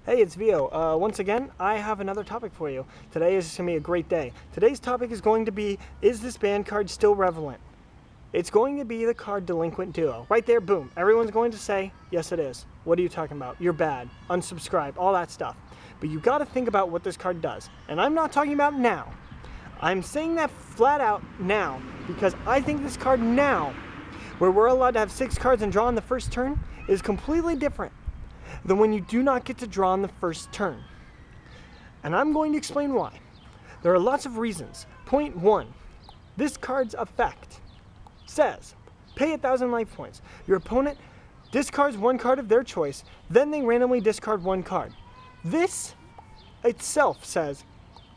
Hey, it's Vio. Once again, I have another topic for you. Today is going to be a great day. Today's topic is going to be, is this band card still relevant? It's going to be the card Delinquent Duo. Right there, boom. Everyone's going to say, yes it is. What are you talking about? You're bad. Unsubscribe. All that stuff. But you got to think about what this card does. And I'm not talking about now. I'm saying that flat out now because I think this card now, where we're allowed to have 6 cards and draw on the first turn, is completely different than when you do not get to draw on the first turn. And I'm going to explain why. There are lots of reasons. Point 1, this card's effect says, pay 1,000 life points. Your opponent discards 1 card of their choice, then they randomly discard 1 card. This itself says,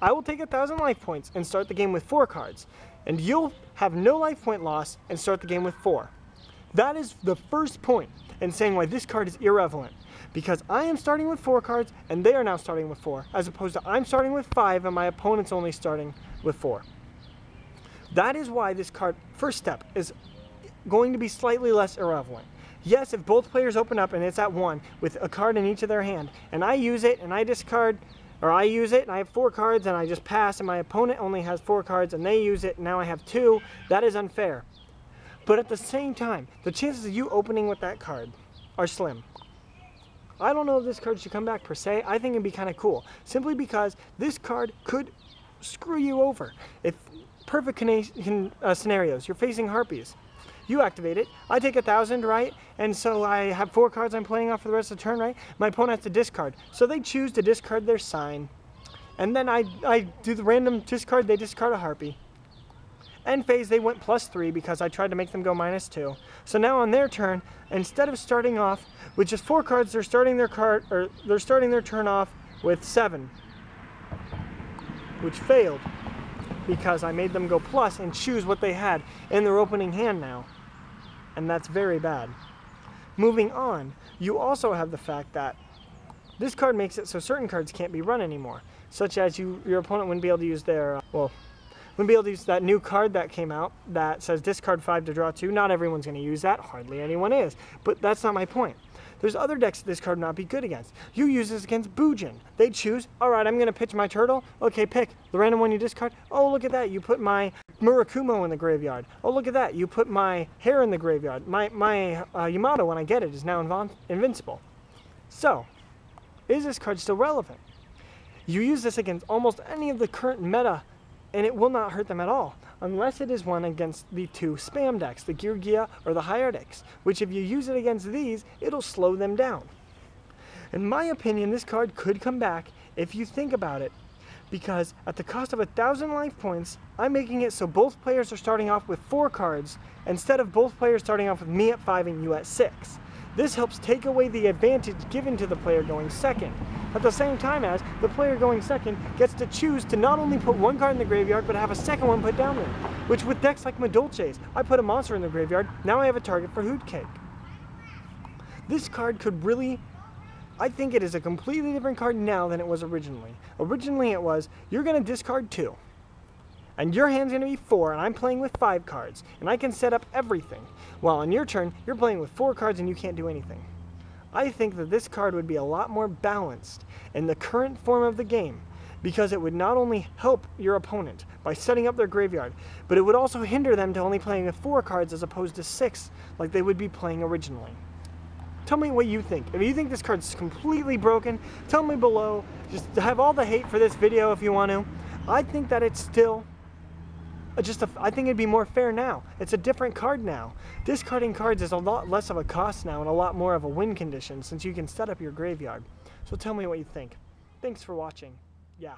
I will take 1,000 life points and start the game with 4 cards, and you'll have no life point loss and start the game with 4. That is the first point in saying why this card is irrelevant. Because I am starting with 4 cards and they are now starting with 4, as opposed to I'm starting with 5 and my opponent's only starting with 4. That is why this card, first step, is going to be slightly less irrelevant. Yes, if both players open up and it's at 1 with a card in each of their hand, and I use it and I discard, or I use it and I have 4 cards and I just pass and my opponent only has 4 cards and they use it and now I have 2, that is unfair. But at the same time, the chances of you opening with that card are slim. I don't know if this card should come back per se. I think it'd be kind of cool, simply because this card could screw you over. If perfect scenarios, you're facing Harpies. You activate it, I take 1,000, right? And so I have 4 cards I'm playing off for the rest of the turn, right? My opponent has to discard. So they choose to discard their sign. And then I do the random discard, they discard a Harpy. End phase, they went +3 because I tried to make them go -2. So now on their turn, instead of starting off with just 4 cards, they're starting their turn off with 7, which failed because I made them go plus and choose what they had in their opening hand now, and that's very bad. Moving on, you also have the fact that this card makes it so certain cards can't be run anymore, such as your opponent wouldn't be able to use their wouldn't be able to use that new card that came out that says discard 5 to draw 2. Not everyone's going to use that. Hardly anyone is. But that's not my point. There's other decks this card would not be good against. You use this against Boojin. They choose, alright, I'm going to pitch my turtle. Okay, pick. The random one you discard. Oh, look at that. You put my Murakumo in the graveyard. Oh, look at that. You put my Hare in the graveyard. My Yamato, when I get it, is now invincible. So, is this card still relevant? You use this against almost any of the current meta, and it will not hurt them at all, unless it is one against the 2 spam decks, the Geargia or the Hyrdix, which if you use it against these, it'll slow them down. In my opinion, this card could come back if you think about it, because at the cost of 1,000 life points, I'm making it so both players are starting off with 4 cards, instead of both players starting off with me at 5 and you at 6. This helps take away the advantage given to the player going second, at the same time as the player going second gets to choose to not only put 1 card in the graveyard, but have a second one put down there. Which with decks like Madolche's, I put a monster in the graveyard, now I have a target for Hoot Cake. This card could really, I think it is a completely different card now than it was originally. Originally it was, you're going to discard 2. And your hand's going to be 4, and I'm playing with 5 cards, and I can set up everything. While on your turn, you're playing with 4 cards and you can't do anything. I think that this card would be a lot more balanced in the current form of the game, because it would not only help your opponent by setting up their graveyard, but it would also hinder them to only playing with 4 cards as opposed to 6 like they would be playing originally. Tell me what you think. If you think this card's completely broken, tell me below. Just have all the hate for this video if you want to. I think that it's still I think it'd be more fair now. It's a different card now. Discarding cards is a lot less of a cost now and a lot more of a win condition since you can set up your graveyard. So tell me what you think. Thanks for watching. Yeah.